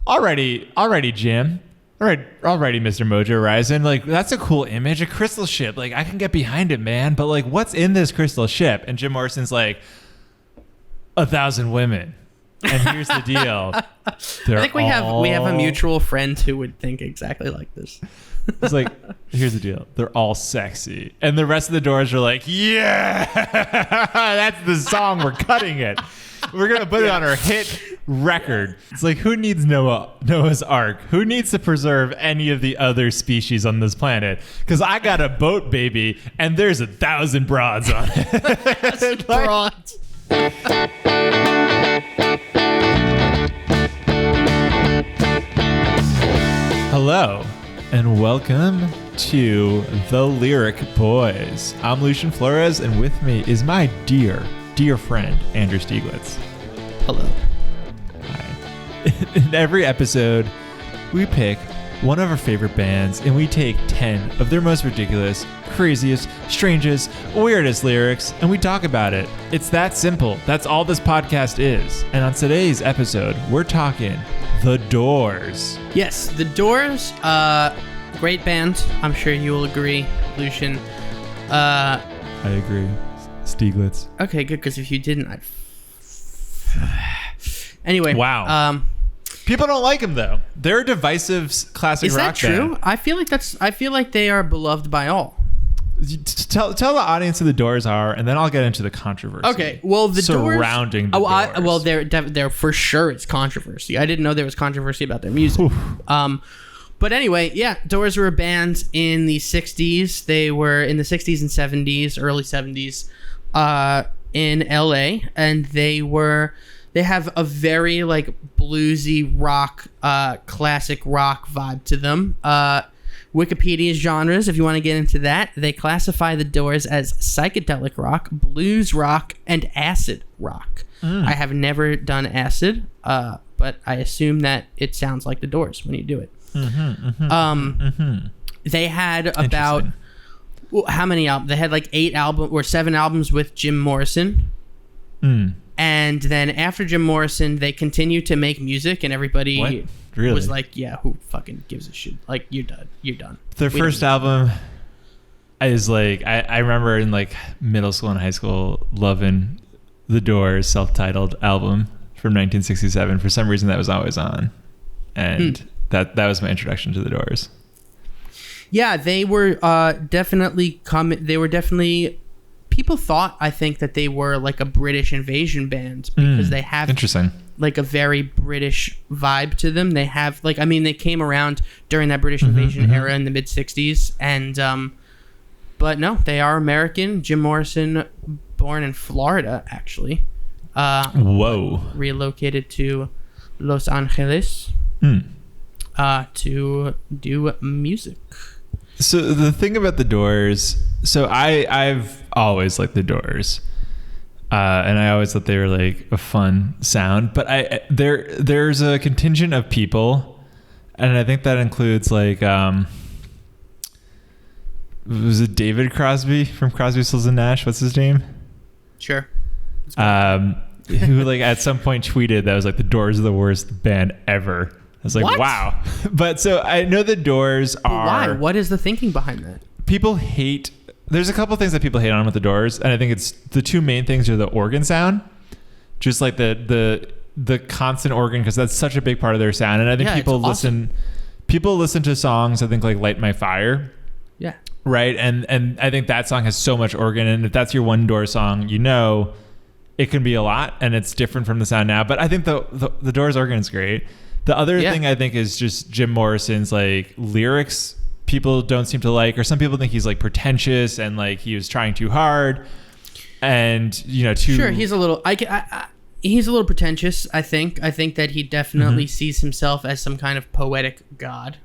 Already, Jim. Already, Mr. Mojo Risin. Like, that's a cool image, a crystal ship. Like, I can get behind it, man. But like, what's in this crystal ship? And Jim Morrison's like, 1,000 women. And here's the deal. I think we have a mutual friend who would think exactly like this. It's like, here's the deal. They're all sexy. And the rest of the Doors are like, yeah, that's the song. We're cutting it. We're going to put it on our hit record. It's like, who needs Noah's Ark? Who needs to preserve any of the other species on this planet? Because I got a boat, baby, and there's 1,000 broads on it. Broads. Hello, and welcome to The Lyric Boys. I'm Lucian Flores, and with me is my dear friend, Andrew Stieglitz. Hello. Hi. In every episode, we pick one of our favorite bands, and we take 10 of their most ridiculous, craziest, strangest, weirdest lyrics, and we talk about it. It's that simple. That's all this podcast is. And on today's episode, we're talking The Doors. Yes, The Doors, great band. I'm sure you will agree, Lucian. I agree. Stieglitz. Okay, good, because if you didn't, I'd... Anyway. Wow. People don't like them, though. They're a divisive classic rock band. Is that true? I feel like they are beloved by all. Tell the audience who the Doors are, and then I'll get into the controversy. Okay, well, the surrounding Doors. The Doors. They're for sure it's controversy. I didn't know there was controversy about their music. But anyway, yeah, Doors were a band in the 60s. They were in the 60s and 70s, early 70s, in LA, and they have a very like bluesy rock, classic rock vibe to them. Wikipedia's genres, if you want to get into that, they classify the Doors as psychedelic rock, blues rock, and acid rock. I have never done acid, but I assume that it sounds like the Doors when you do it. They had about how many albums? They had like 7 albums with Jim Morrison. And then after Jim Morrison, they continued to make music, and everybody was like, yeah, who fucking gives a shit? Like, you're done. Their first album is like, I remember in like middle school and high school loving The Doors' self-titled album from 1967. For some reason, that was always on. And that was my introduction to The Doors. Yeah, they were definitely people thought, I think, that they were like a British invasion band because they have like a very British vibe to them. They have like, I mean, they came around during that British invasion era in the mid 60s, and but no, they are American. Jim Morrison, born in Florida, actually. Relocated to Los Angeles to do music. So the thing about the Doors, so I've always liked the Doors, and I always thought they were like a fun sound. But there's a contingent of people, and I think that includes like was it David Crosby from Crosby, Stills and Nash? What's his name? Sure. Who like at some point tweeted that was like the Doors are the worst band ever. I was like, what? Wow. But so I know the Doors are... Why? What is the thinking behind that? People hate... There's a couple things that people hate on with the Doors, and I think it's the two main things are the organ sound, just like the constant organ, because that's such a big part of their sound. And I think people listen to songs, I think like Light My Fire. Yeah. Right? And I think that song has so much organ, and if that's your one Doors song, you know it can be a lot, and it's different from the sound now. But I think the Doors organ is great. The other thing I think is just Jim Morrison's like lyrics people don't seem to like, or some people think he's like pretentious and like he was trying too hard, and sure, he's a little he's a little pretentious. I think that he definitely sees himself as some kind of poetic god.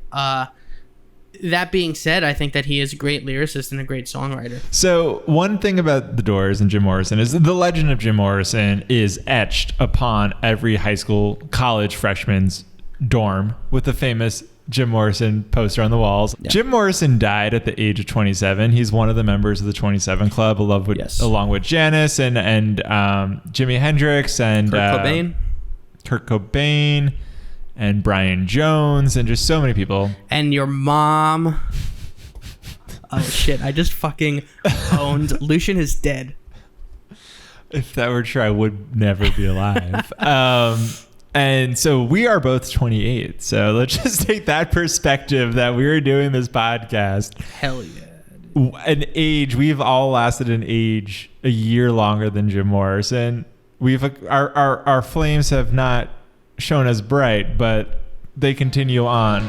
That being said, I think that he is a great lyricist and a great songwriter. So one thing about the Doors and Jim Morrison is the legend of Jim Morrison is etched upon every high school, college freshman's dorm with the famous Jim Morrison poster on the walls. Yeah. Jim Morrison died at the age of 27. He's one of the members of the 27 Club, along with Janis and Jimi Hendrix and Kurt Cobain. and Brian Jones and just so many people. And your mom. Oh shit, I just fucking owned Lucian is dead. If that were true, I would never be alive. And so we are both 28. So let's just take that perspective that we were doing this podcast. Hell yeah. An age, we've all lasted an age a year longer than Jim Morrison. Our flames have not shown as bright, but they continue on.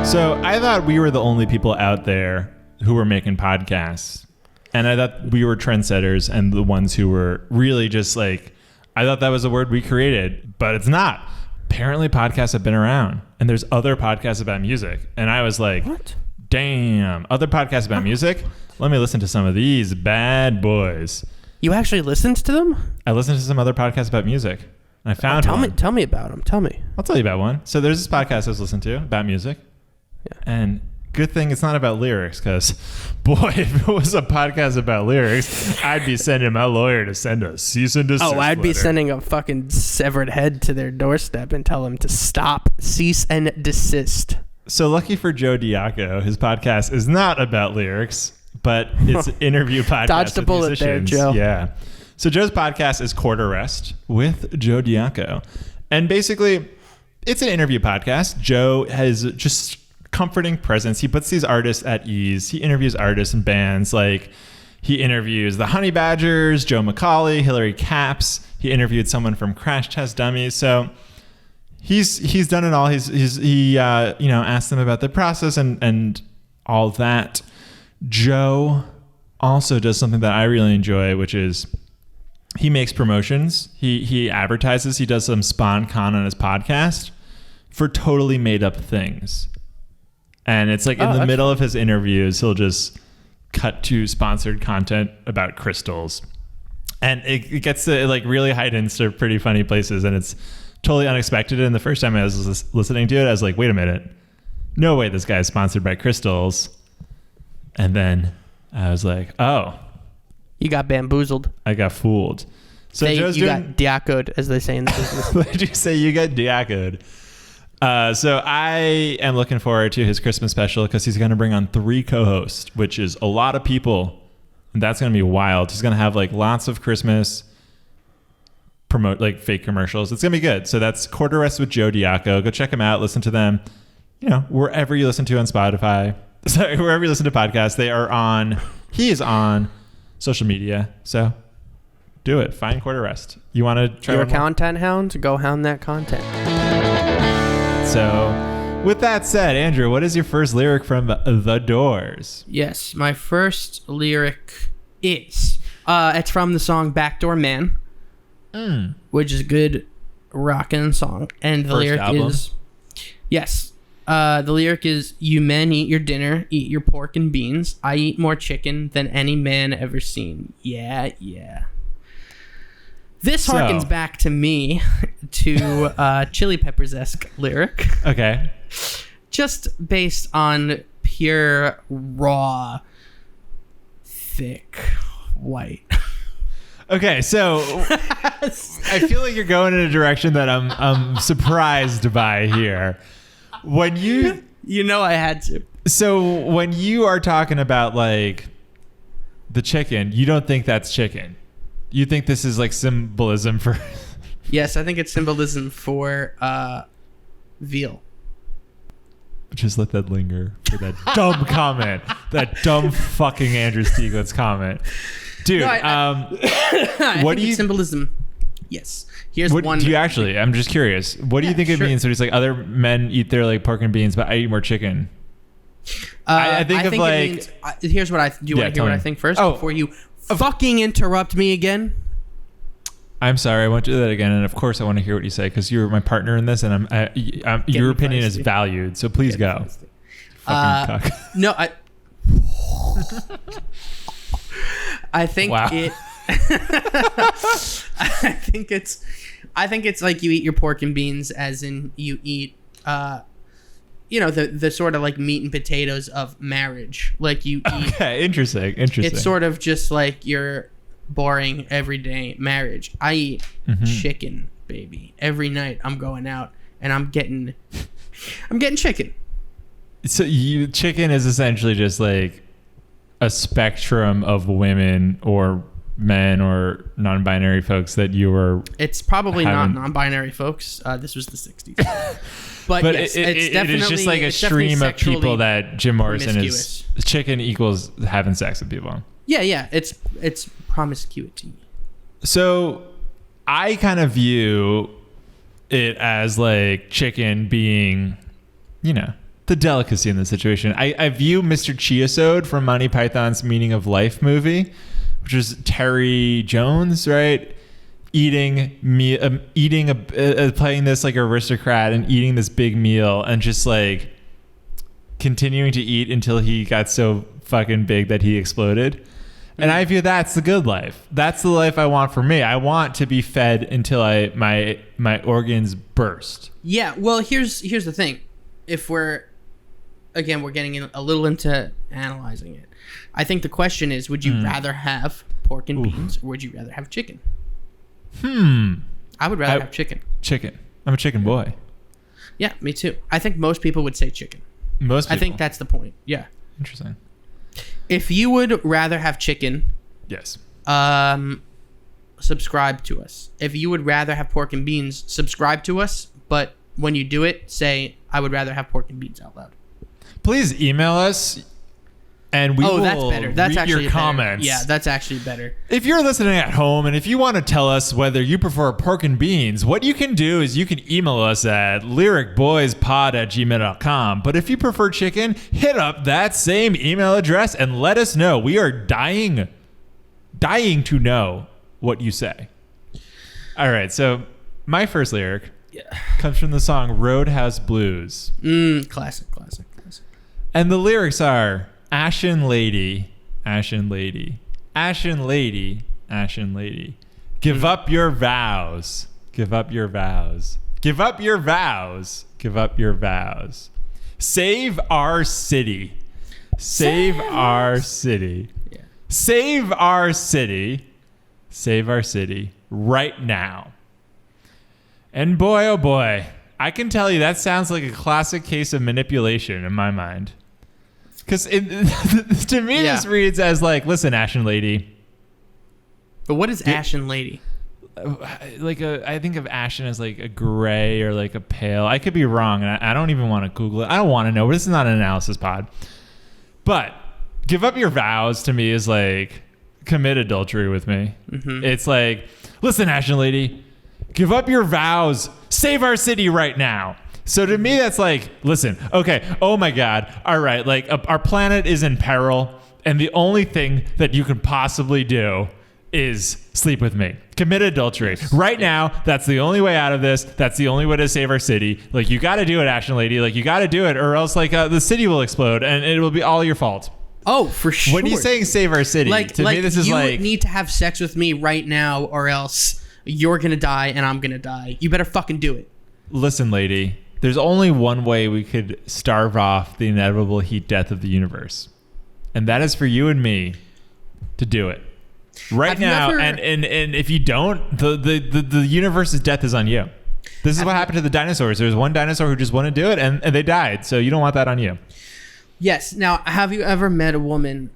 So I thought we were the only people out there who were making podcasts. And I thought we were trendsetters and the ones who were really just like, I thought that was a word we created, but it's not. Apparently podcasts have been around and there's other podcasts about music. And I was like, what? Damn, other podcasts about music? Let me listen to some of these bad boys. You actually listened to them? I listened to some other podcasts about music. And I found one. Tell me about them. Tell me. I'll tell you about one. So there's this podcast I was listening to about music. Yeah. And good thing it's not about lyrics, because boy, if it was a podcast about lyrics, I'd be sending my lawyer to send a cease and desist I'd be letter. sending a fucking severed head to their doorstep and tell them to stop, cease, and desist. So lucky for Joe Diaco, his podcast is not about lyrics, but it's an interview podcast. Dodged a bullet there, Joe. Yeah. So Joe's podcast is Court Arrest with Joe Diaco. And basically, it's an interview podcast. Joe has just comforting presence. He puts these artists at ease. He interviews artists and bands. Like, he interviews the Honey Badgers, Joe McCauley, Hillary Capps. He interviewed someone from Crash Test Dummies. So he's done it all. He asked them about the process and all that. Joe also does something that I really enjoy, which is he makes promotions. He advertises. He does some spawn con on his podcast for totally made up things. And it's like in the middle of his interviews, he'll just cut to sponsored content about crystals. And it gets to like really heightens to pretty funny places. And it's totally unexpected. And the first time I was listening to it, I was like, wait a minute. No way this guy is sponsored by crystals. And then I was like, oh. You got bamboozled. I got fooled. So you got diacoed, as they say in the business. What did you say? You got diacoed. So I am looking forward to his Christmas special because he's going to bring on 3 co-hosts, which is a lot of people. And that's going to be wild. He's going to have like lots of Christmas promote like fake commercials. It's going to be good. So that's Court Arrest with Joe Diaco. Go check him out. Listen to them, wherever you listen to on Spotify. Sorry, wherever you listen to podcasts, he is on social media. So do it. Find Court Arrest. You want to try You're a content hound? Go hound that content. So, with that said, Andrew, what is your first lyric from The Doors? Yes, my first lyric is it's from the song Backdoor Man, which is a good rockin' song. And the lyric is, yes, the lyric is, you men eat your dinner, eat your pork and beans. I eat more chicken than any man ever seen. Yeah, yeah. This harkens back to me to Chili Peppers-esque lyric. Okay. Just based on pure, raw, thick, white. Okay, so I feel like you're going in a direction that I'm surprised by here. When you I had to. So when you are talking about like the chicken, you don't think that's chicken. You think this is like symbolism for... Yes, I think it's symbolism for veal. Just let that linger for that dumb comment. That dumb fucking Andrew Stieglitz comment. Dude, what do you... Symbolism. Yes. Here's one... Do you actually... I'm just curious. What do you think it means when he's like, other men eat their like pork and beans, but I eat more chicken? I think of like... It means, here's what I... Do you want to hear what I think first? Before you... fucking interrupt me again. I'm sorry. I won't do that again. And of course, I want to hear what you say because you're my partner in this, and your opinion is valued. So please go. Fucking cuck. No, I think it. I think it's like you eat your pork and beans, as in you eat, the sort of like meat and potatoes of marriage. Like you eat. Okay, interesting. It's sort of just like your boring everyday marriage. I eat chicken baby. Every night I'm going out and I'm getting chicken. So chicken is essentially just like a spectrum of women or men or non-binary folks that you were. It's probably not non-binary folks. This was the 60s. But yes, it's definitely, it is just like a stream of people that Jim Morrison is. Chicken equals having sex with people. Yeah. It's promiscuity. So I kind of view it as like chicken being, the delicacy in the situation. I view Mr. Chiasode from Monty Python's Meaning of Life movie, which is Terry Jones, right? Playing this like aristocrat and eating this big meal and just like continuing to eat until he got so fucking big that he exploded. And I view that's the good life. That's the life I want for me. I want to be fed until my organs burst. Yeah. Well, here's the thing. If we're getting a little into analyzing it. I think the question is, would you rather have pork and beans or would you rather have chicken? I would rather have chicken. Chicken. I'm a chicken boy. Yeah, me too. I think most people would say chicken. Most people. I think that's the point. Yeah. Interesting. If you would rather have chicken, yes. Subscribe to us. If you would rather have pork and beans, subscribe to us. But when you do it, say, I would rather have pork and beans out loud. Please email us and we will that's better. That's read actually your comments. Yeah, that's actually better. If you're listening at home and if you want to tell us whether you prefer pork and beans, what you can do is you can email us at lyricboyspod@gmail.com. But if you prefer chicken, hit up that same email address and let us know. We are dying to know what you say. All right, so my first lyric comes from the song Roadhouse Blues. Classic. And the lyrics are, Ashen Lady, Ashen Lady, Ashen Lady, Ashen Lady. Give up your vows, give up your vows, give up your vows, give up your vows. Save our city, save our city, save our city, save our city right now. And boy, oh boy, I can tell you that sounds like a classic case of manipulation in my mind. Because to me, this reads as like, listen, Ashen Lady. But what is Ashen Lady? I think of ashen as like a gray or like a pale. I could be wrong. And I don't even want to Google it. I don't want to know. But this is not an analysis pod. But give up your vows to me is like commit adultery with me. Mm-hmm. It's like, listen, Ashen Lady, give up your vows. Save our city right now. So to me, that's like, listen, okay, oh my God, all right, like our planet is in peril, and the only thing that you can possibly do is sleep with me. Commit adultery. Right now, that's the only way out of this. That's the only way to save our city. Like, you got to do it, Ashen Lady. Like, you got to do it, or else, like, the city will explode, and it will be all your fault. Oh, for sure. When are you saying save our city? To me, this is like... You need to have sex with me right now, or else you're going to die, and I'm going to die. You better fucking do it. Listen, lady. There's only one way we could starve off the inevitable heat death of the universe. And that is for you and me to do it. Right now. And if you don't, the universe's death is on you. This is what happened to the dinosaurs. There was one dinosaur who just wouldn't do it and they died. So you don't want that on you. Yes. Now, have you ever met a woman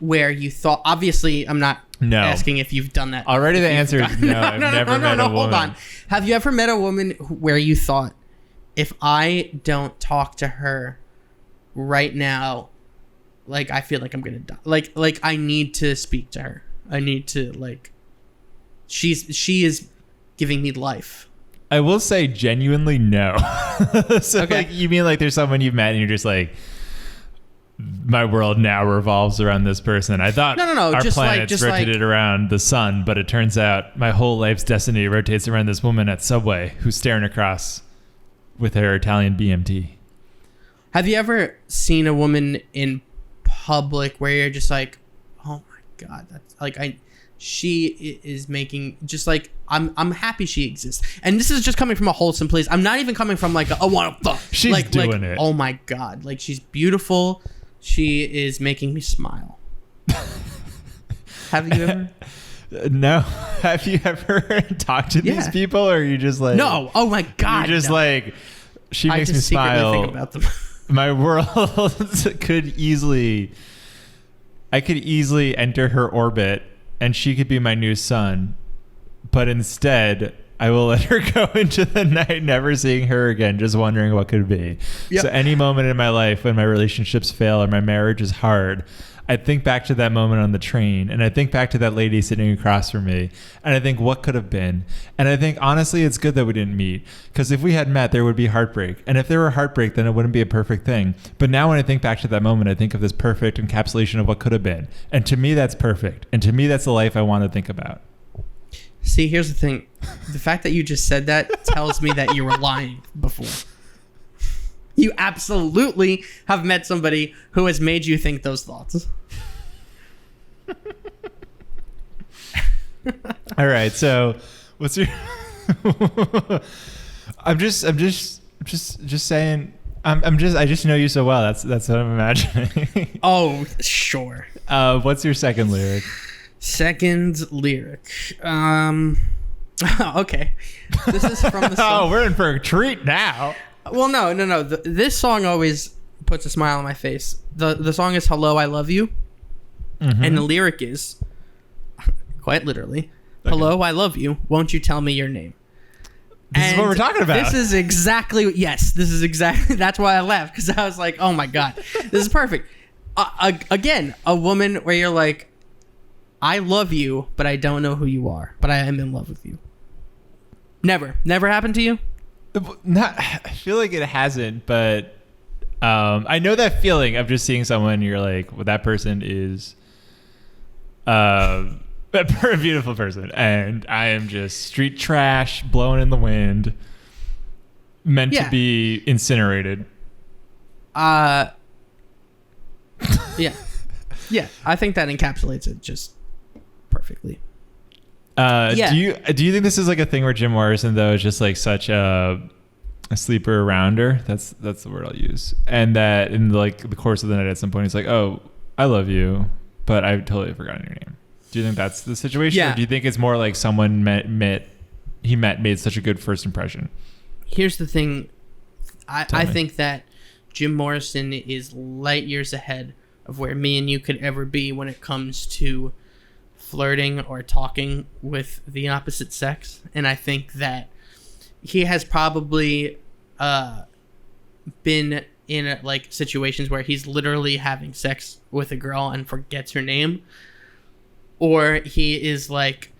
where you thought, obviously I'm not asking if you've done that. Already the answer is no. I've never met a woman. Hold on. Have you ever met a woman where you thought, if I don't talk to her right now, like, I feel like I'm going to die. Like I need to speak to her. I need to, like, she is giving me life. I will say genuinely no. So, okay. Like, you mean like there's someone you've met and you're just like, my world now revolves around this person. I thought our planets rotated around the sun, but it turns out my whole life's destiny rotates around this woman at Subway who's staring across with her Italian BMT. Have you ever seen a woman in public where you're just like, oh my God, that's like, she is making, just like, I'm happy she exists. And this is just coming from a wholesome place. I'm not even coming from like, I want to fuck. She's doing it. Oh my God. Like, she's beautiful. She is making me smile. Have you ever? No. Have you ever talked to these people, or are you just like... No. Oh, my God. You're just like, she makes me smile. Think about them. My world I could easily enter her orbit, and she could be my new sun. But instead, I will let her go into the night, never seeing her again, just wondering what could be. Yep. So any moment in my life when my relationships fail or my marriage is hard, I think back to that moment on the train, and I think back to that lady sitting across from me, and I think what could have been. And I think, honestly, it's good that we didn't meet, because if we had met, there would be heartbreak. And if there were heartbreak, then it wouldn't be a perfect thing. But now when I think back to that moment, I think of this perfect encapsulation of what could have been. And to me, that's perfect. And to me, that's the life I want to think about. See, here's the thing. The fact that you just said that tells me that you were lying before. You absolutely have met somebody who has made you think those thoughts. All right, so what's your... I'm just saying. I just know you so well. That's what I'm imagining. Oh, sure. What's your second lyric? Second lyric. Okay. This is from the song. Oh, we're in for a treat now. Well, no. This song always puts a smile on my face. The song is "Hello, I Love You," and the lyric is, quite literally, "Hello, I love you. Won't you tell me your name?" This is what we're talking about. This is exactly that's why I laughed, because I was like, oh my God, this is perfect. Again, a woman where you're like, I love you, but I don't know who you are, but I am in love with you. Never happened to you? I feel like it hasn't, but I know that feeling of just seeing someone, you're like, well, that person is a beautiful person, and I am just street trash, blowing in the wind, meant to be incinerated. Yeah. I think that encapsulates it just perfectly. Do you think this is like a thing where Jim Morrison though is just like such a sleeper around her? That's the word I'll use. And that in like the course of the night at some point he's like, oh, I love you, but I've totally forgotten your name. Do you think that's the situation? Yeah. Or do you think it's more like someone made such a good first impression? Here's the thing. I think that Jim Morrison is light years ahead of where me and you could ever be when it comes to flirting or talking with the opposite sex. And I think that he has probably been in like situations where he's literally having sex with a girl and forgets her name, or he is like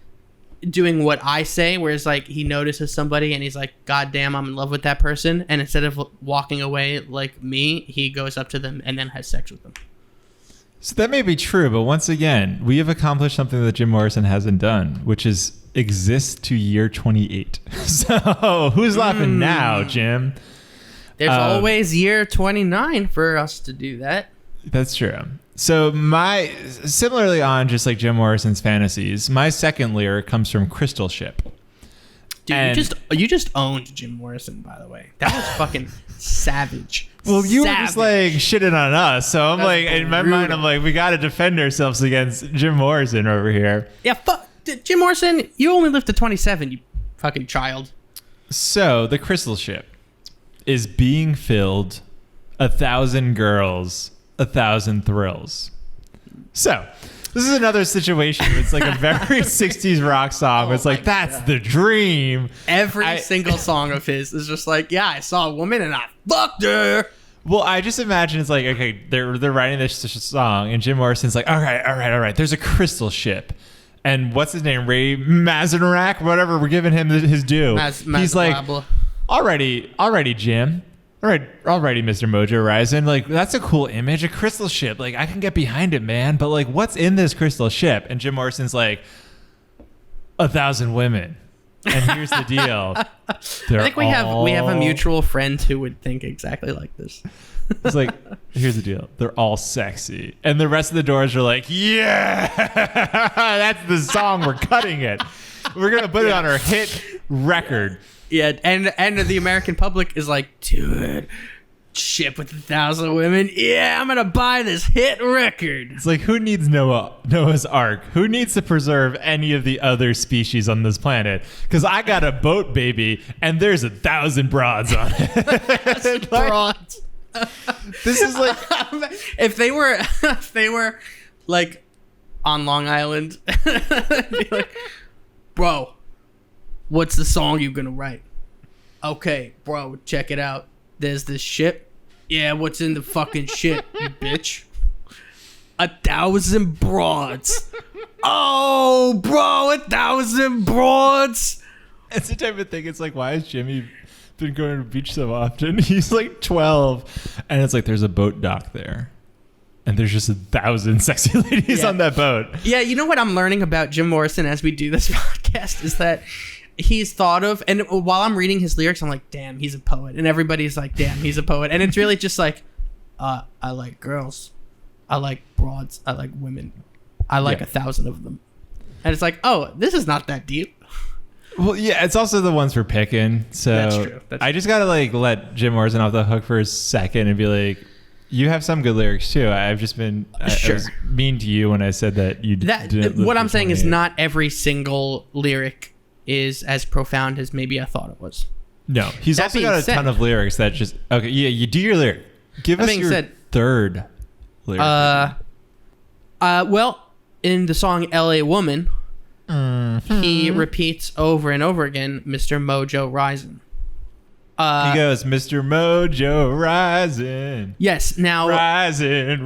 doing what I say, whereas like he notices somebody and he's like, God damn, I'm in love with that person, and instead of walking away like me, he goes up to them and then has sex with them. So that may be true, but once again, we have accomplished something that Jim Morrison hasn't done, which is exist to year 28. So who's laughing now, Jim? There's always year 29 for us to do that. That's true. So similarly on just like Jim Morrison's fantasies, my second lyric comes from Crystal Ship. Dude, you just owned Jim Morrison, by the way. That was fucking savage. Well, you were just like shitting on us, so I'm like, in my mind, I'm like, we got to defend ourselves against Jim Morrison over here. Yeah, fuck Jim Morrison. You only lived to 27, you fucking child. So the Crystal Ship is being filled, 1,000 girls, 1,000 thrills. So this is another situation. It's like a very 60s rock song. It's like, that's the dream. Every single song of his is just like, yeah, I saw a woman and I fucked her. Well, I just imagine it's like, okay, they're writing this song, and Jim Morrison's like, all right. There's a crystal ship. And what's his name? Ray Mazarak? Whatever, we're giving him his due. He's like, alrighty, Jim. Alrighty, Mr. Mojo Risin. Like, that's a cool image, a crystal ship. Like, I can get behind it, man. But like, what's in this crystal ship? And Jim Morrison's like, 1,000 women. And here's the deal. I think we have a mutual friend who would think exactly like this. It's like, here's the deal. They're all sexy. And the rest of the doors are like, yeah, that's the song. We're cutting it. We're going to put it on our hit record. Yeah, and the American public is like, dude, ship with 1,000 women. Yeah, I'm gonna buy this hit record. It's like, who needs Noah's Ark? Who needs to preserve any of the other species on this planet? Because I got a boat, baby, and there's 1,000 broads on it. Broads. This is like, if they were like on Long Island, they'd be like, bro, what's the song you gonna write? Okay, bro, check it out. There's this ship. Yeah, what's in the fucking ship, you bitch? 1,000 broads. Oh, bro, 1,000 broads. it's the type of thing. It's like, why has Jimmy been going to the beach so often? He's like 12, and it's like, there's a boat dock there, and there's just 1,000 sexy ladies on that boat. Yeah, you know what I'm learning about Jim Morrison as we do this podcast is that he's thought of, and while I'm reading his lyrics, I'm like, damn, he's a poet. And everybody's like, damn, he's a poet. And it's really just like, I like girls. I like broads. I like women. I like 1,000 of them. And it's like, oh, this is not that deep. Well, yeah, it's also the ones we're picking. So That's true. I just got to like let Jim Morrison off the hook for a second and be like, you have some good lyrics too. I've just been I was mean to you when I said that you didn't. What I'm saying is not every single lyric is as profound as maybe I thought it was. No, he's also got a ton of lyrics that just okay. Yeah, you do your lyric. Give us your third lyric. Well, in the song "L.A. Woman," he repeats over and over again, "Mr. Mojo Risin." He goes, "Mr. Mojo Rising." Yes. Now, rising.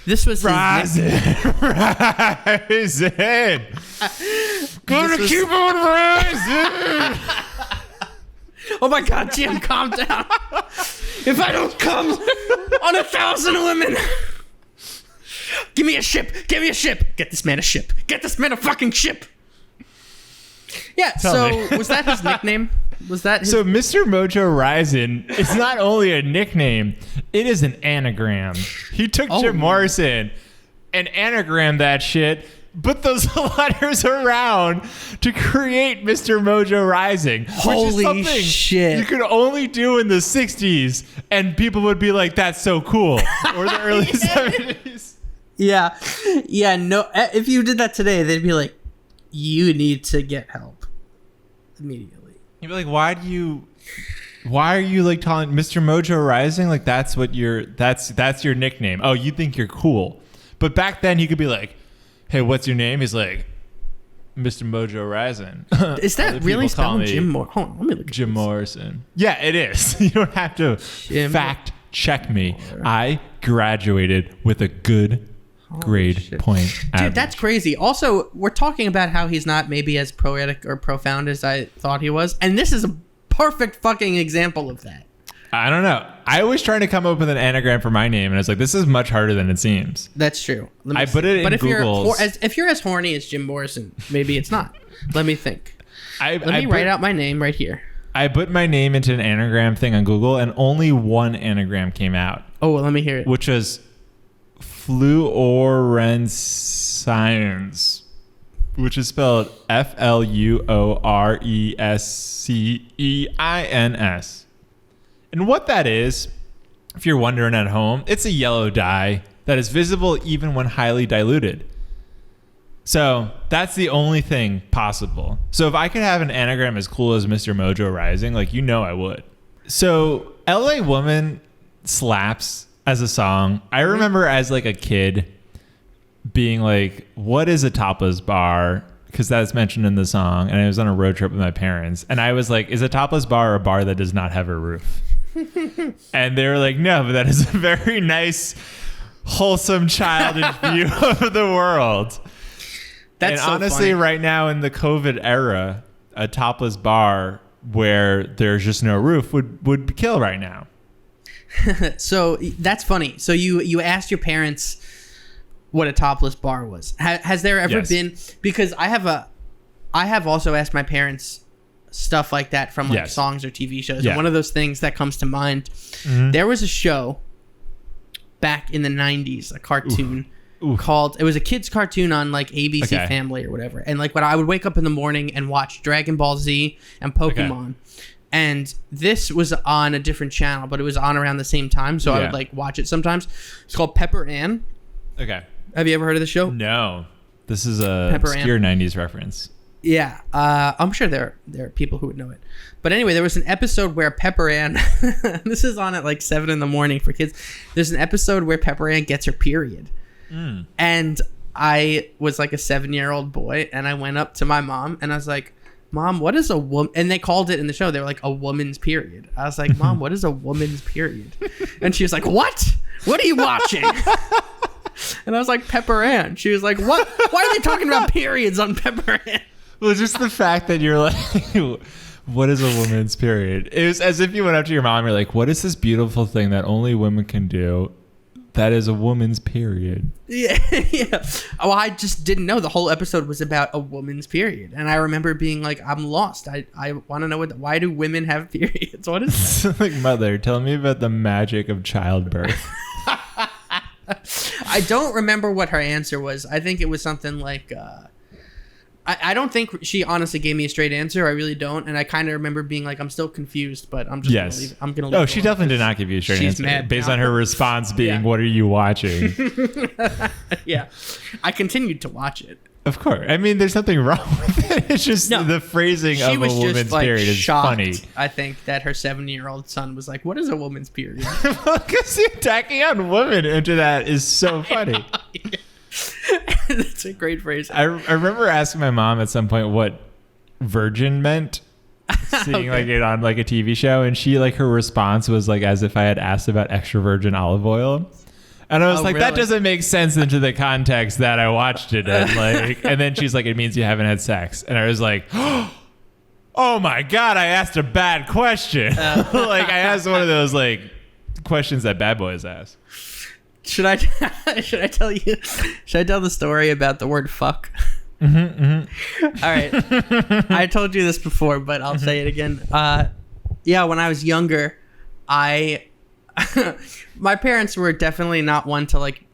This was rising. Gonna keep on rising. Oh my God, Jim, calm down. If I don't come on 1,000 women, give me a ship. Give me a ship. Get this man a ship. Get this man a fucking ship. Yeah. Was that his nickname? Was that his... So Mr. Mojo Rising is not only a nickname, it is an anagram. He took Jim Morrison and anagrammed that shit, put those letters around to create Mr. Mojo Rising. Holy which is something shit. You could only do in the 60s, and people would be like, that's so cool. Or the early 70s. Yeah. Yeah, no, if you did that today, they'd be like, you need to get help immediately. You'd be like, why are you like calling Mr. Mojo Rising? Like that's your nickname. Oh, you think you're cool. But back then he could be like, hey, what's your name? He's like, Mr. Mojo Rising. Is that really spelled Jim Morrison? Hold on, let me look at Jim Morrison. Yeah, it is. You don't have to fact check me. I graduated with a good grade point average. Dude, that's crazy. Also, we're talking about how he's not maybe as poetic or profound as I thought he was, and this is a perfect fucking example of that. I don't know. I was trying to come up with an anagram for my name, and I was like, this is much harder than it seems. That's true. I put it in Google. If you're as horny as Jim Morrison, maybe it's not. Let me think. Let me write out my name right here. I put my name into an anagram thing on Google, and only one anagram came out. Oh, well, let me hear it. Which was fluorescence, which is spelled Fluoresceins. And what that is, if you're wondering at home, it's a yellow dye that is visible even when highly diluted. So that's the only thing possible. So if I could have an anagram as cool as Mr. Mojo Rising, like, you know I would. So LA Woman slaps as a song. I remember as like a kid being like, what is a topless bar? Because that's mentioned in the song. And I was on a road trip with my parents. And I was like, is a topless bar a bar that does not have a roof? And they were like, no, but that is a very nice, wholesome, childish view of the world. That's and so honestly, funny. right now in the COVID era, a topless bar where there's just no roof would kill right now. So that's funny. So you asked your parents what a topless bar was. Has there ever been? Because I have also asked my parents stuff like that from like songs or TV shows. Yeah. And one of those things that comes to mind, there was a show back in the 90s, a cartoon called, it was a kid's cartoon on like ABC Family or whatever. And like when I would wake up in the morning and watch Dragon Ball Z and Pokemon. And this was on a different channel, but it was on around the same time, so I would like watch it sometimes. It's called Pepper Ann. Okay. Have you ever heard of the show? No. This is a Pepper obscure Ann. 90s reference. Yeah, I'm sure there are people who would know it. But anyway, there was an episode where Pepper Ann, this is on at like 7 a.m. for kids. There's an episode where Pepper Ann gets her period. And I was like a 7-year-old boy, and I went up to my mom, and I was like, Mom, what is a woman? And they called it in the show. They were like, a woman's period. I was like, Mom, what is a woman's period? And she was like, what? What are you watching? And I was like, Pepper Ann. She was like, what? Why are they talking about periods on Pepper Ann? Well, just the fact that you're like, what is a woman's period? It was as if you went up to your mom and you're like, what is this beautiful thing that only women can do? That is a woman's period. Yeah. Well, I just didn't know the whole episode was about a woman's period. And I remember being like, I'm lost. I want to know why do women have periods? What is that? Like, mother, tell me about the magic of childbirth. I don't remember what her answer was. I think it was something like, I don't think she honestly gave me a straight answer. I really don't. And I kind of remember being like, I'm still confused, but I'm just going to leave it. I'm going to leave Oh, it she alone. definitely did not give you a straight She's answer. mad Based now. on her response being, what are you watching? Yeah. I continued to watch it. Of course. I mean, there's nothing wrong with it. It's just the phrasing She of a was woman's just like period is shocked, funny. I think, that her 7-year-old son was like, what is a woman's period? Because the attacking on women into that is so funny. That's a great phrase. I remember asking my mom at some point what virgin meant, seeing like it on like a TV show, and she like her response was like as if I had asked about extra virgin olive oil. And I was like, that really? doesn't make sense into the context that I watched it in. Like, and then she's like, it means you haven't had sex. And I was like, oh my God, I asked a bad question. Like I asked one of those like questions that bad boys ask. Should I tell you? Should I tell the story about the word fuck? All right. I told you this before, but I'll say it again. Yeah, when I was younger, my parents were definitely not one to like,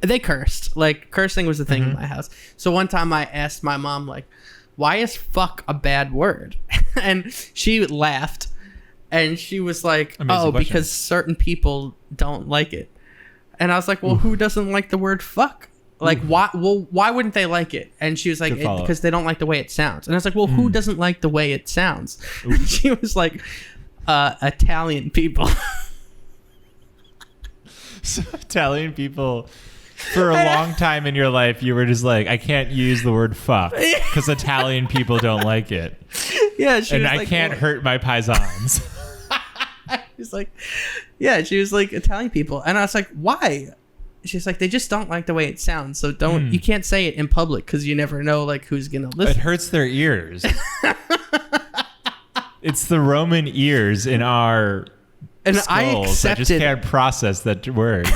they cursed. Like cursing was a thing in my house. So one time I asked my mom like, why is fuck a bad word? And she laughed and she was like, Amazing question. Because certain people don't like it. And I was like, well, who doesn't like the word fuck? Like, why? Well, why wouldn't they like it? And she was like, because they don't like the way it sounds. And I was like, well, who doesn't like the way it sounds? And she was like, Italian people. So Italian people, for a long time in your life, you were just like, I can't use the word fuck because Italian people don't like it. Yeah, she And was I like, can't hurt my paisans. She's like, yeah, she was like Italian people. And I was like, why? She's like, they just don't like the way it sounds. So you can't say it in public because you never know like who's going to listen. It hurts their ears. It's the Roman ears in our skulls that just can't process that word.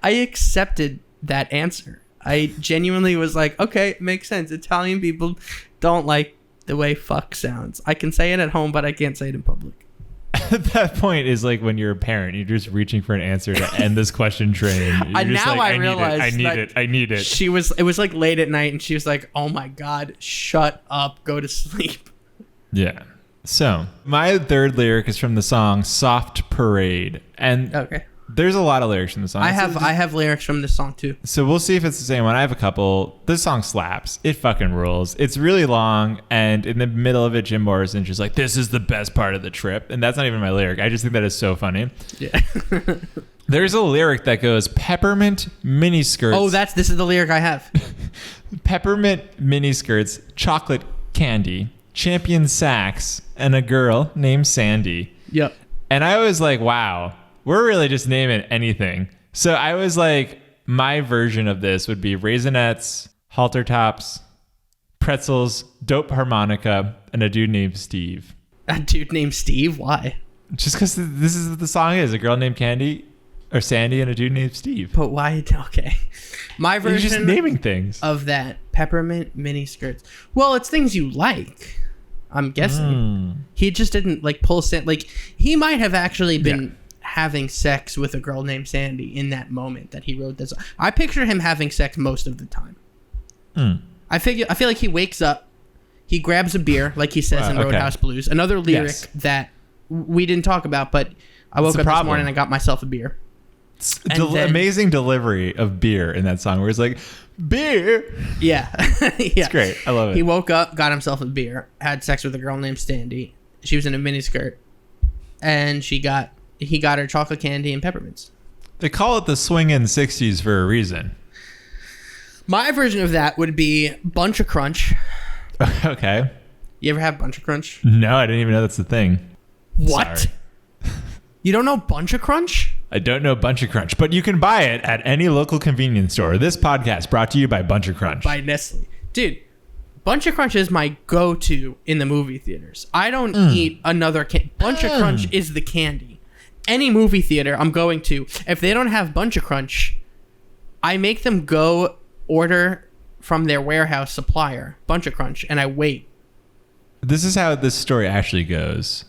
I accepted that answer. I genuinely was like, okay, makes sense. Italian people don't like the way fuck sounds. I can say it at home, but I can't say it in public. At that point is like when you're a parent, you're just reaching for an answer to end this question train. I realize I need it. It was like late at night and she was like, oh my God, shut up, go to sleep. Yeah. So my third lyric is from the song Soft Parade. And okay. There's a lot of lyrics in the song. I have lyrics from this song too. So we'll see if it's the same one. I have a couple. This song slaps. It fucking rules. It's really long, and in the middle of it, Jim Morrison just like, this is the best part of the trip. And that's not even my lyric. I just think that is so funny. Yeah. There's a lyric that goes, peppermint miniskirts. Oh, this is the lyric I have. Peppermint miniskirts, chocolate candy, champion sax, and a girl named Sandy. Yep. And I was like, wow. We're really just naming anything. So I was like, my version of this would be Raisinets, halter tops, pretzels, dope harmonica, and a dude named Steve. A dude named Steve? Why? Just because this is what the song is. A girl named Candy or Sandy and a dude named Steve. But why? Okay. My version You're just naming things. of that peppermint mini skirts. Well, it's things you like, I'm guessing. He just didn't like pull like he might have actually been having sex with a girl named Sandy in that moment that he wrote this. I picture him having sex most of the time. I feel like he wakes up, He grabs a beer, like he says in Roadhouse Blues. Another lyric that we didn't talk about, but I woke up this morning and I got myself a beer. Amazing delivery of beer in that song where he's like, beer. Yeah. It's great. I love it. He woke up, got himself a beer, had sex with a girl named Sandy. She was in a miniskirt. And he got her chocolate candy and peppermints. They call it the swingin' 60s for a reason. My version of that would be Bunch of Crunch. Okay. You ever have Bunch of Crunch? No, I didn't even know that's the thing. What? Sorry. You don't know Bunch of Crunch? I don't know Bunch of Crunch, but you can buy it at any local convenience store. This podcast brought to you by Bunch of Crunch. By Nestle. Dude, Bunch of Crunch is my go-to in the movie theaters. I don't eat another Bunch of Crunch is the candy. Any movie theater I'm going to, if they don't have Bunch of Crunch, I make them go order from their warehouse supplier Bunch of Crunch, and I wait. This is how this story actually goes.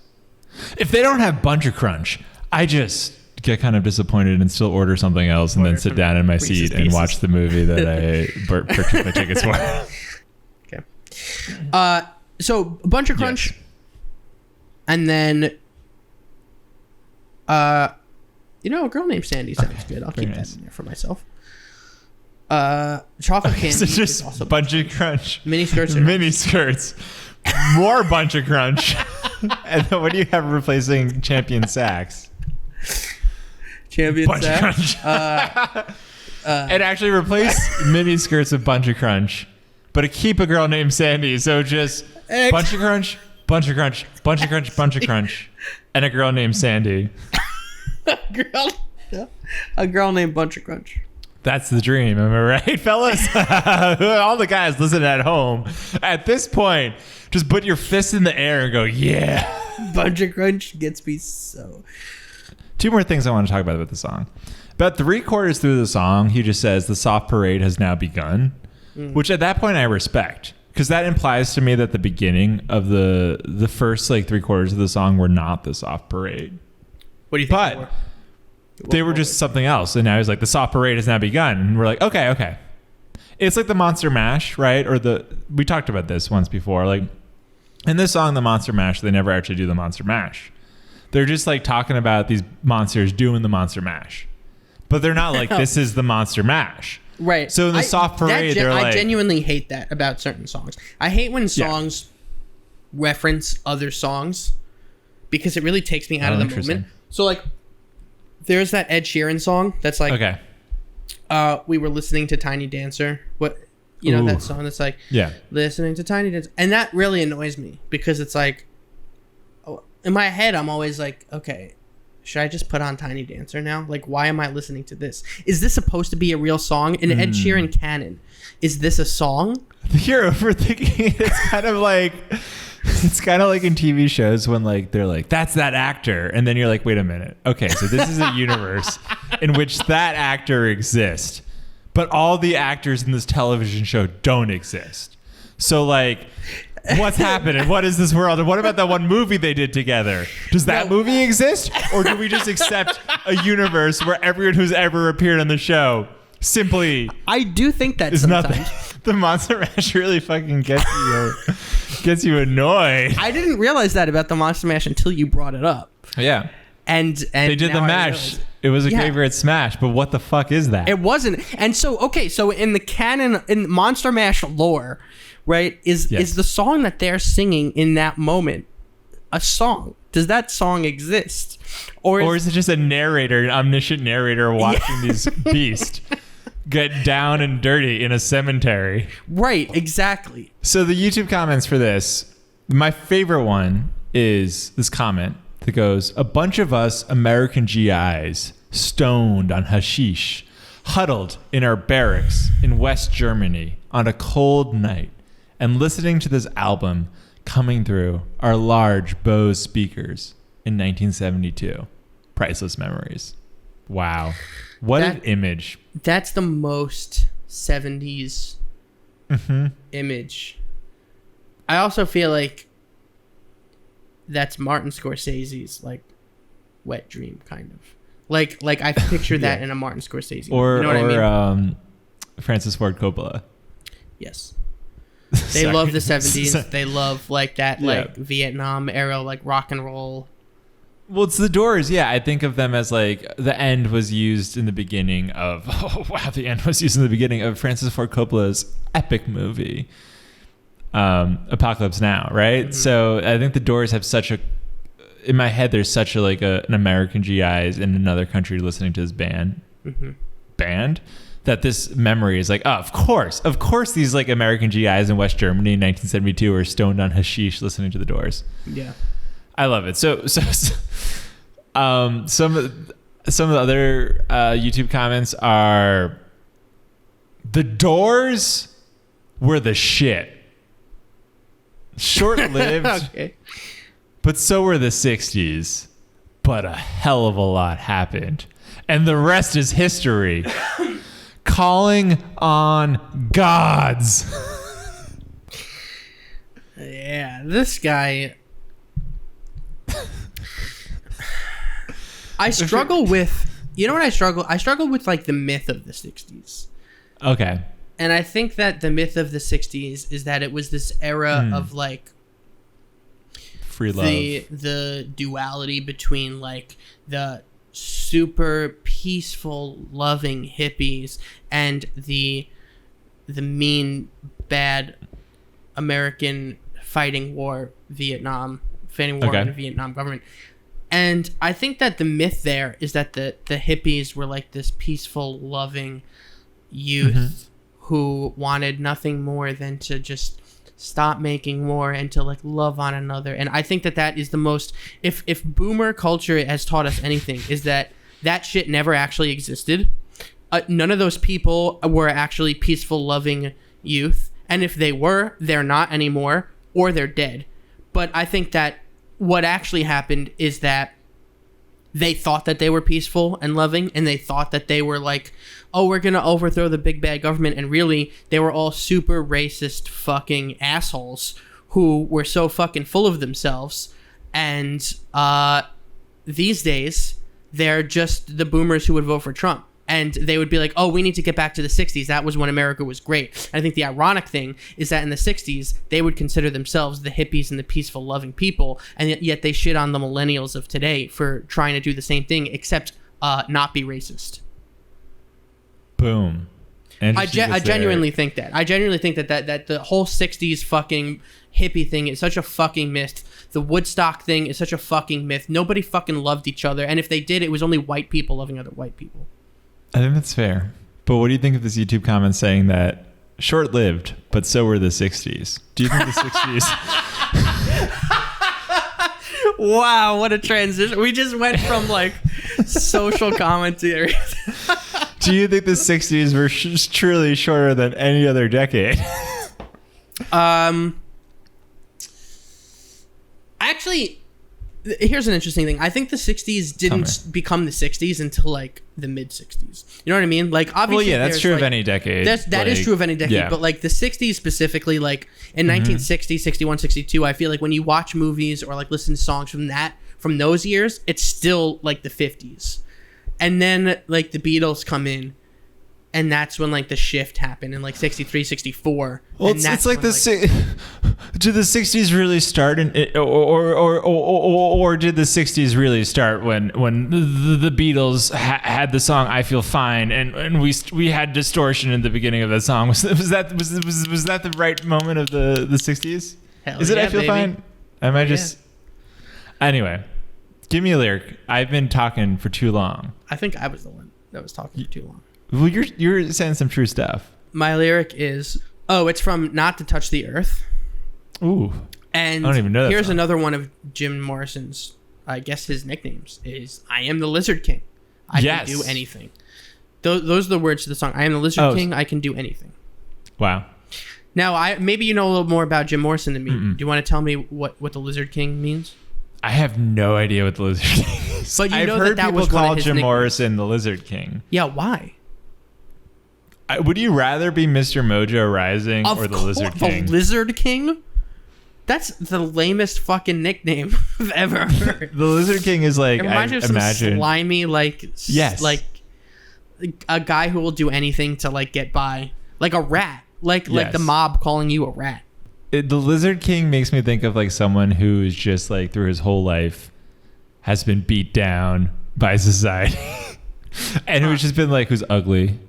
If they don't have Bunch of Crunch, I just get kind of disappointed and still order something else and then sit down in my seat and watch the movie that I purchased my tickets for. Okay. So Bunch of Crunch, and then, a girl named Sandy sounds good. I'll keep that in there for myself. Chocolate candy. So just also Bunch of Crunch. Mini skirts. More Bunch of Crunch. And then what do you have replacing Champion Sacks? Champion Bunch Sacks. of Crunch. And actually replace mini skirts with Bunch of Crunch, but keep a girl named Sandy. So just Bunch of Crunch, Bunch of Crunch, Bunch of Crunch, Bunch of Crunch, and a girl named Sandy. A girl named Bunch of Crunch. That's the dream, am I right, fellas? All the guys listening at home, at this point, just put your fist in the air and go, yeah. Bunch of Crunch gets me so. Two more things I want to talk about the song. About 3/4 through the song, he just says, the soft parade has now begun, which at that point I respect. Because that implies to me that the beginning of the first 3/4 of the song were not the soft parade. What do you think? They were just something else. And now he's like, the soft parade has now begun. And we're like, okay. It's like the Monster Mash, right? We talked about this once before. Like in this song, the Monster Mash, they never actually do the Monster Mash. They're just like talking about these monsters doing the Monster Mash. But they're not like, this is the Monster Mash. Right. So in the soft parade, they're like... I genuinely hate that about certain songs. I hate when songs reference other songs because it really takes me out of the moment. So like... There's that Ed Sheeran song that's like, we were listening to Tiny Dancer. That song that's like, listening to Tiny Dancer. And that really annoys me because it's like, in my head, I'm always like, okay, should I just put on Tiny Dancer now? Like, why am I listening to this? Is this supposed to be a real song? In Ed Sheeran canon, is this a song? You're overthinking. It's kind of like... It's kind of like in TV shows when they're like, that's that actor. And then you're like, wait a minute. Okay, so this is a universe in which that actor exists. But all the actors in this television show don't exist. So what's happening? What is this world? And what about that one movie they did together? Does that movie exist? Or do we just accept a universe where everyone who's ever appeared on the show simply... I do think that is sometimes. Nothing. The Monster Mash really fucking gets you annoyed. I didn't realize that about the Monster Mash until you brought it up. Yeah. And they did the mash. It was a favorite smash, but what the fuck is that? It wasn't. And so in the canon, in Monster Mash lore, right, is the song that they're singing in that moment a song? Does that song exist? Or is it just a narrator, an omniscient narrator watching these beasts get down and dirty in a cemetery? Right, exactly. So the YouTube comments for this, my favorite one is this comment that goes, a bunch of us American GIs stoned on hashish, huddled in our barracks in West Germany on a cold night and listening to this album coming through our large Bose speakers in 1972. Priceless memories. Wow. What an image. That's the most 70s image. I also feel like that's Martin Scorsese's wet dream kind of. Like I picture that in a Martin Scorsese. Or you know what I mean? Francis Ford Coppola. Yes. They love the 70s. They love like that, like Vietnam era, like rock and roll. Well, it's the Doors. Yeah, I think of them as like the end was used in the beginning of. Oh wow, the end was used in the beginning of Francis Ford Coppola's epic movie, Apocalypse Now. Right. Mm-hmm. So I think the Doors have such a. In my head, there's such a like an American GIs in another country listening to this band. That this memory is like, oh, of course these like American GIs in West Germany in 1972 are stoned on hashish listening to the Doors. Yeah, I love it. So some of the other YouTube comments are, the Doors were the shit. Short-lived, okay. But so were the 60s. But a hell of a lot happened. And the rest is history. Calling on gods. Yeah, this guy. I struggle with, you know what I struggle? I struggle with like the myth of the 60s. Okay. And I think that the myth of the 60s is that it was this era of like free love. The duality between like the super peaceful, loving hippies and the mean, bad American fighting war in the Vietnam government. And I think that the myth there is that the hippies were like this peaceful, loving youth who wanted nothing more than to just stop making war and to like love on another. And I think that is the most, if boomer culture has taught us anything, is that shit never actually existed. None of those people were actually peaceful, loving youth. And if they were, they're not anymore, or they're dead. But I think that what actually happened is that they thought that they were peaceful and loving, and they thought that they were like, oh, we're going to overthrow the big bad government. And really, they were all super racist fucking assholes who were so fucking full of themselves. And these days, they're just the boomers who would vote for Trump. And they would be like, oh, we need to get back to the 60s. That was when America was great. And I think the ironic thing is that in the 60s, they would consider themselves the hippies and the peaceful, loving people. And yet they shit on the millennials of today for trying to do the same thing, except not be racist. Boom. I genuinely think that. I genuinely think that the whole 60s fucking hippie thing is such a fucking myth. The Woodstock thing is such a fucking myth. Nobody fucking loved each other. And if they did, it was only white people loving other white people. I think that's fair. But what do you think of this YouTube comment saying that short-lived, but so were the 60s? Do you think the 60s... Wow, what a transition. We just went from like social commentary. Do you think the 60s were truly shorter than any other decade? Actually, here's an interesting thing. I think the 60s didn't become the 60s until like the mid 60s. You know what I mean? Like obviously, well, yeah, that's true of any decade. That is true of any decade. Yeah. But like the 60s specifically, like in 1960, 61, 62, I feel like when you watch movies or like listen to songs from those years, it's still like the 50s. And then like the Beatles come in, and that's when like the shift happened in like 63, 64. Well, it's like did the 60s really start or did the 60s really start when the Beatles had the song "I Feel Fine" and we had distortion in the beginning of that song? Was that the right moment of the 60s? Hell is it yeah, "I Feel baby. Fine"? Am I just anyway? Give me a lyric. I've been talking for too long. I think I was the one that was talking for too long. Well, you're saying some true stuff. My lyric is, it's from Not to Touch the Earth. Ooh. And I don't even know that here's song. another one of Jim Morrison's, I guess his nicknames, is I am the Lizard King. I can do anything. Those are the words to the song. I am the Lizard King. I can do anything. Wow. Now, maybe you know a little more about Jim Morrison than me. Do you want to tell me what the Lizard King means? I have no idea what the Lizard King is. But I've heard that people was one call of his Jim nicknames. Morrison the Lizard King. Yeah, why? Would you rather be Mr. Mojo Rising or the Lizard King? The Lizard King? That's the lamest fucking nickname I've ever heard. The Lizard King is like, it reminds me of some slimy, like, yes, like a guy who will do anything to like get by, like a rat, like the mob calling you a rat. The Lizard King makes me think of like someone who's just like through his whole life has been beat down by society and who's just been like, who's ugly,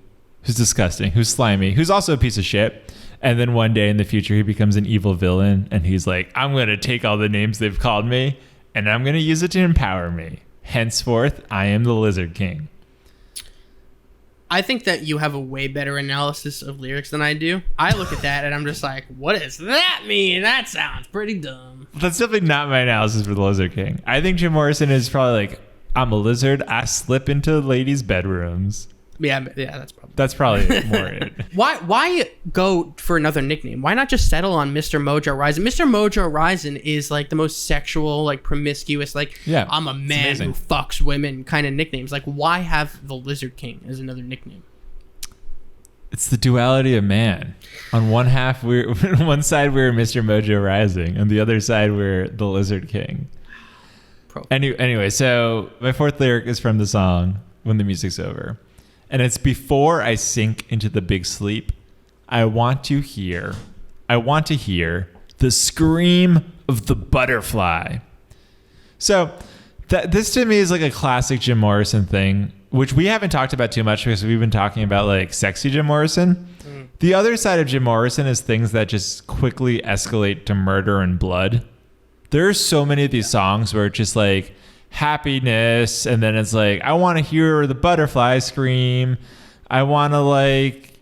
who's disgusting, who's slimy, who's also a piece of shit. And then one day in the future, he becomes an evil villain and he's like, I'm going to take all the names they've called me and I'm going to use it to empower me. Henceforth, I am the Lizard King. I think that you have a way better analysis of lyrics than I do. I look at that and I'm just like, what does that mean? That sounds pretty dumb. That's definitely not my analysis for the Lizard King. I think Jim Morrison is probably like, I'm a lizard. I slip into ladies' bedrooms. Yeah, that's probably more it. Why go for another nickname? Why not just settle on Mr. Mojo Risin? Mr. Mojo Risin is like the most sexual, like promiscuous, like I'm a man who fucks women kind of nicknames. Like, why have the Lizard King as another nickname? It's the duality of man. On one side we're Mr. Mojo Rising, and the other side we're the Lizard King. Anyway, so my fourth lyric is from the song When the Music's Over. And it's before I sink into the big sleep, I want to hear the scream of the butterfly. So this to me is like a classic Jim Morrison thing, which we haven't talked about too much because we've been talking about like sexy Jim Morrison. The other side of Jim Morrison is things that just quickly escalate to murder and blood. There are so many of these songs where it's just like happiness, and then it's like, I want to hear the butterfly scream. I want to like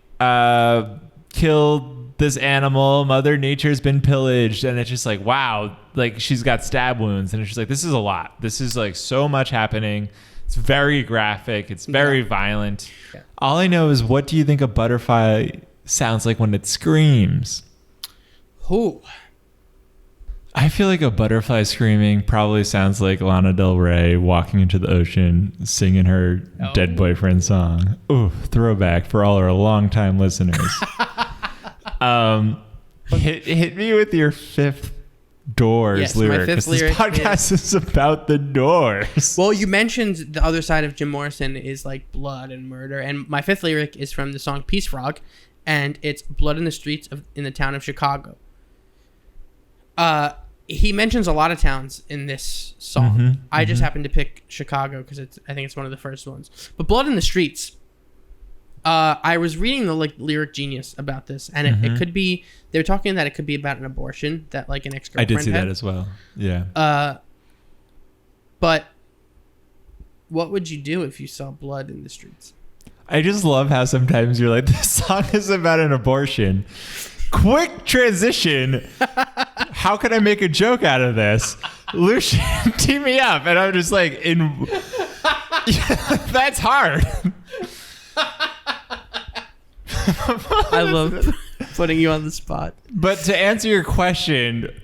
kill this animal. Mother Nature's been pillaged. And it's just like, wow, like she's got stab wounds. And it's just like, this is a lot. This is like so much happening. It's very graphic. It's very violent. Yeah. All I know is, what do you think a butterfly sounds like when it screams? Who? I feel like a butterfly screaming probably sounds like Lana Del Rey walking into the ocean singing her dead boyfriend song. Ooh, throwback for all our longtime listeners. Hit me with your fifth Doors lyric, because this podcast is about the Doors. Well, you mentioned the other side of Jim Morrison is like blood and murder, and my fifth lyric is from the song Peace Frog, and it's blood in the streets in the town of Chicago. He mentions a lot of towns in this song. I just happened to pick Chicago because I think it's one of the first ones. But blood in the streets. I was reading the lyric genius about this, and it could be, they were talking that it could be about an abortion that like an ex-girlfriend I did see had. that as well. Yeah. But what would you do if you saw blood in the streets? I just love how sometimes you're like, this song is about an abortion. Quick transition. How can I make a joke out of this? Lucian, tee me up. And I'm just like, that's hard. I love putting you on the spot. But to answer your question,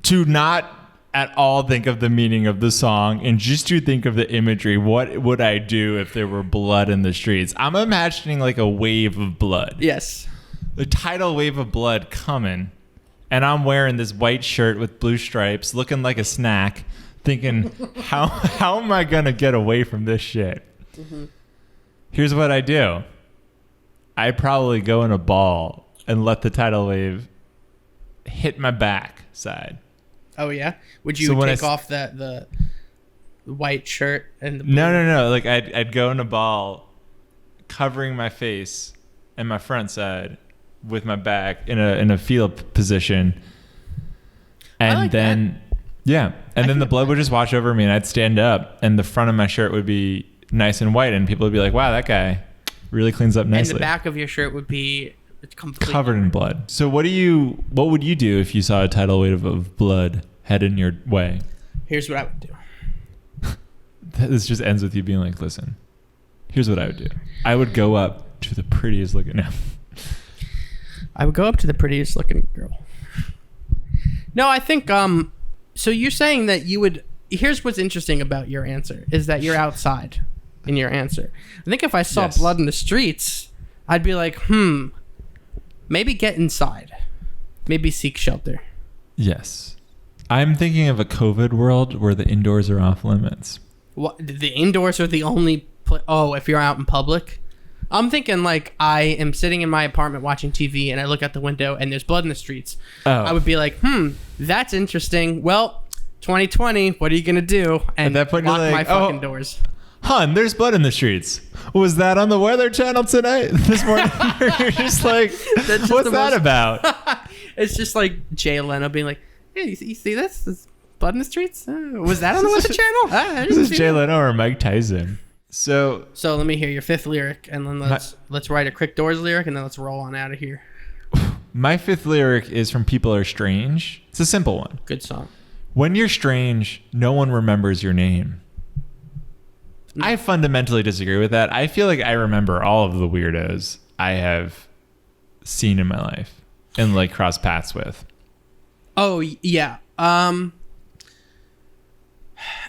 to not at all think of the meaning of the song and just to think of the imagery, what would I do if there were blood in the streets? I'm imagining like a wave of blood. Yes. The tidal wave of blood coming, and I'm wearing this white shirt with blue stripes, looking like a snack, thinking, how am I gonna get away from this shit? Here's what I do. I probably go in a ball and let the tidal wave hit my back side. Oh yeah? Would you take off the white shirt and the blue? No. Like I'd go in a ball, covering my face and my front side with my back in a field position, and like then the blood would just wash over me, and I'd stand up, and the front of my shirt would be nice and white, and people would be like, "Wow, that guy really cleans up nicely." And the back of your shirt would be completely covered in blood. So what would you do if you saw a tidal wave of blood head in your way? Here's what I would do. This just ends with you being like, "Listen, here's what I would do. I would go up to the prettiest looking." No. I would go up to the prettiest looking girl. No, I think, so you're saying that you would, here's what's interesting about your answer, is that you're outside in your answer. I think if I saw blood in the streets, I'd be like, maybe get inside. Maybe seek shelter. Yes. I'm thinking of a COVID world where the indoors are off limits. What, the indoors are the only place? Oh, if you're out in public? I'm thinking like I am sitting in my apartment watching TV and I look out the window and there's blood in the streets. Oh. I would be like, that's interesting. Well, 2020, what are you gonna do? And At that point, you're lock like, my fucking doors. Hun, there's blood in the streets. Was that on the Weather Channel tonight? This morning? You're just like, what's that about? It's just like Jay Leno being like, hey, you see this? There's blood in the streets? Was that on the Weather Channel? This is Jay Leno or Mike Tyson. So let me hear your fifth lyric, and then let's write a quick Doors lyric, and then let's roll on out of here. My fifth lyric is from People Are Strange. It's a simple one. Good song. When you're strange, no one remembers your name. I fundamentally disagree with that. I feel like I remember all of the weirdos I have seen in my life and like crossed paths with. Oh, yeah.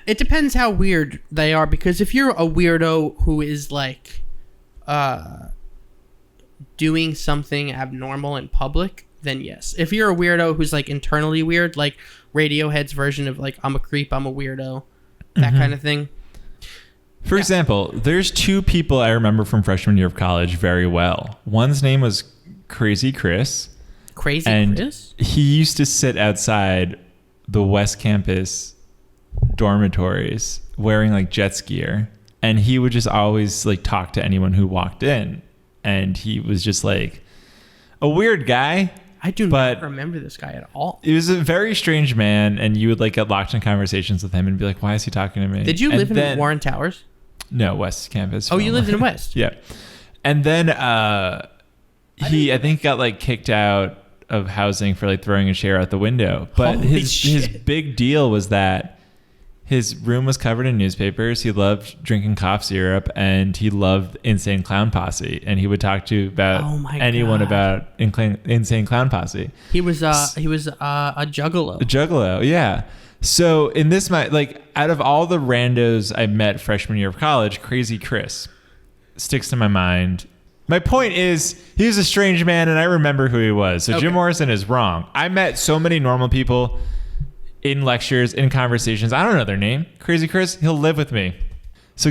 It depends how weird they are, because if you're a weirdo who is like doing something abnormal in public, then yes. If you're a weirdo who's like internally weird, like Radiohead's version of like I'm a creep, I'm a weirdo, that kind of thing. For example, there's two people I remember from freshman year of college very well. One's name was Crazy Chris. Chris? He used to sit outside the West Campus dormitories wearing like jet skier, and he would just always like talk to anyone who walked in, and he was just like a weird guy. I do not remember this guy at all. He was a very strange man, and you would like get locked in conversations with him and be like, why is he talking to me? Did you live in Warren Towers? No, West Campus. Oh, you lived in West? Yeah. And then he I think got like kicked out of housing for like throwing a chair out the window. But his big deal was that his room was covered in newspapers. He loved drinking cough syrup, and he loved Insane Clown Posse. And he would talk to anyone about Insane Clown Posse. He was a juggalo. A juggalo, yeah. So in this, out of all the randos I met freshman year of college, Crazy Chris sticks to my mind. My point is, he was a strange man, and I remember who he was. So Jim Morrison is wrong. I met so many normal people in lectures, in conversations. I don't know their name. Crazy Chris, he'll live with me. So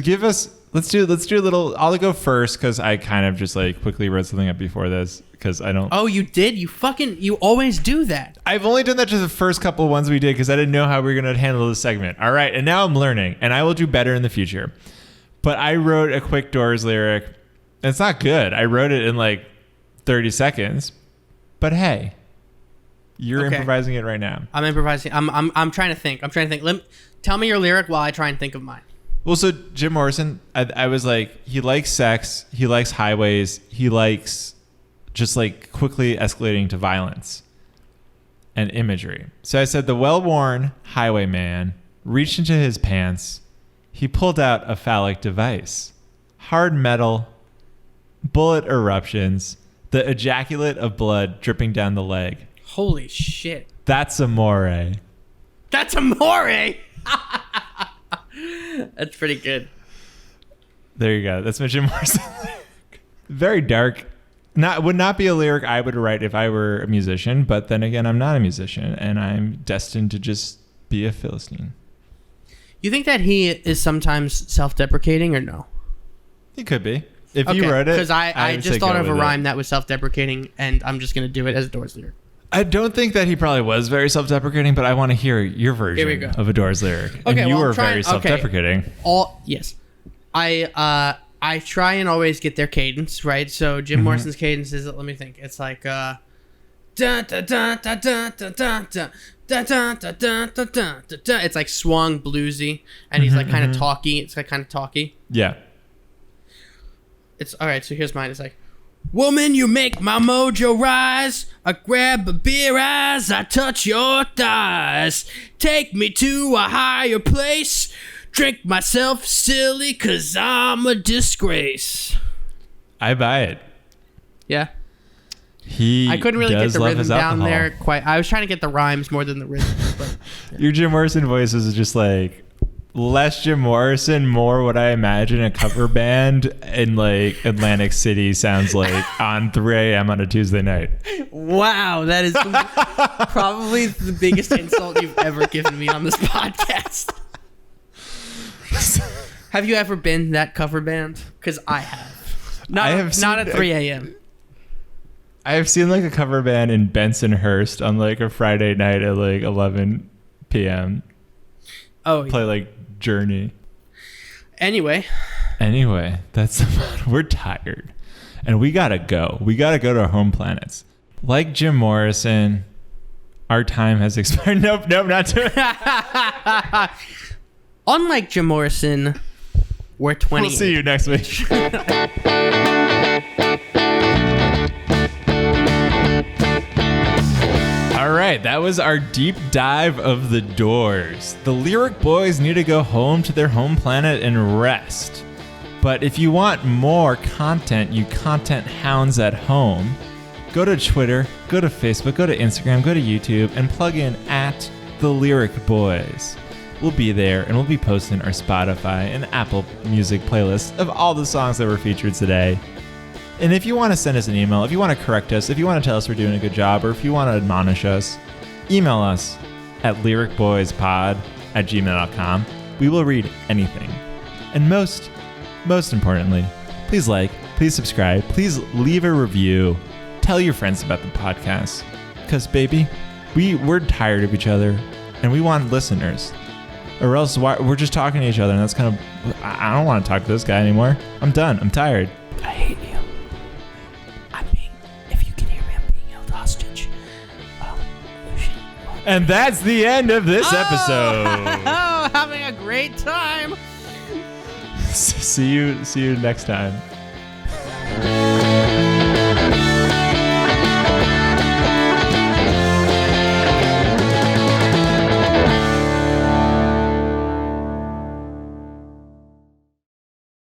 let's do a little, I'll go first because I kind of just like quickly wrote something up before this because I don't. Oh, you did? You always do that. I've only done that to the first couple of ones we did because I didn't know how we were going to handle this segment. All right. And now I'm learning, and I will do better in the future. But I wrote a quick Doors lyric. And it's not good. I wrote it in like 30 seconds. But hey, you're improvising it right now. I'm improvising. I'm trying to think. Tell me your lyric while I try and think of mine. Well, so Jim Morrison, I was like, he likes sex, he likes highways, he likes just like quickly escalating to violence and imagery. So I said, the well-worn highwayman reached into his pants. He pulled out a phallic device. Hard metal, bullet eruptions, the ejaculate of blood dripping down the leg. Holy shit. That's amore. That's amore! That's pretty good. There you go. That's my Jim Morrison lyric. Very dark. Would not be a lyric I would write if I were a musician, but then again, I'm not a musician, and I'm destined to just be a Philistine. You think that he is sometimes self-deprecating or no? He could be. If you wrote it. Because I just thought of a rhyme that was self-deprecating, and I'm just going to do it as a Doors lyric. I don't think that he probably was very self-deprecating, but I want to hear your version of a Doors lyric. Okay, and you were very self-deprecating. Yes. I try and always get their cadence, right? So Jim Morrison's cadence is, let me think. It's like dun dun dun dun dun dun dun dun dun dun dun dun dun dun. It's like swung bluesy, and he's like kind of talky. It's like kind of talky. Yeah. It's all right. So here's mine. It's like, woman, you make my mojo rise. I grab a beer as I touch your thighs. Take me to a higher place. Drink myself silly, cause I'm a disgrace. I buy it. Yeah. I couldn't really get the rhythm down there quite. I was trying to get the rhymes more than the rhythm. But, yeah. Your Jim Morrison voice is just like less Jim Morrison, more what I imagine a cover band in like Atlantic City sounds like on 3 a.m. on a Tuesday night. Wow, that is probably the biggest insult you've ever given me on this podcast. Have you ever been that cover band? Because I have. Not at 3 a.m. I have seen like a cover band in Bensonhurst on like a Friday night at like 11 p.m. Oh, play like Journey. Anyway, that's we're tired, and we gotta go. We gotta go to our home planets. Like Jim Morrison, our time has expired. Nope, not to. Unlike Jim Morrison, we're 20. We'll see you next week. All right, that was our deep dive of the Doors. The Lyric Boys need to go home to their home planet and rest. But if you want more content, you content hounds at home, go to Twitter, go to Facebook, go to Instagram, go to YouTube, and plug in at The Lyric Boys. We'll be there, and we'll be posting our Spotify and Apple Music playlist of all the songs that were featured today. And if you want to send us an email, if you want to correct us, if you want to tell us we're doing a good job, or if you want to admonish us, email us at lyricboyspod@gmail.com. We will read anything. And most importantly, please like, please subscribe, please leave a review. Tell your friends about the podcast. Because, baby, we're tired of each other, and we want listeners. Or else we're just talking to each other, and that's kind of... I don't want to talk to this guy anymore. I'm done. I'm tired. I hate you. If you can hear me, I'm being held hostage. And that's the end of this episode. Oh, having a great time. See you next time.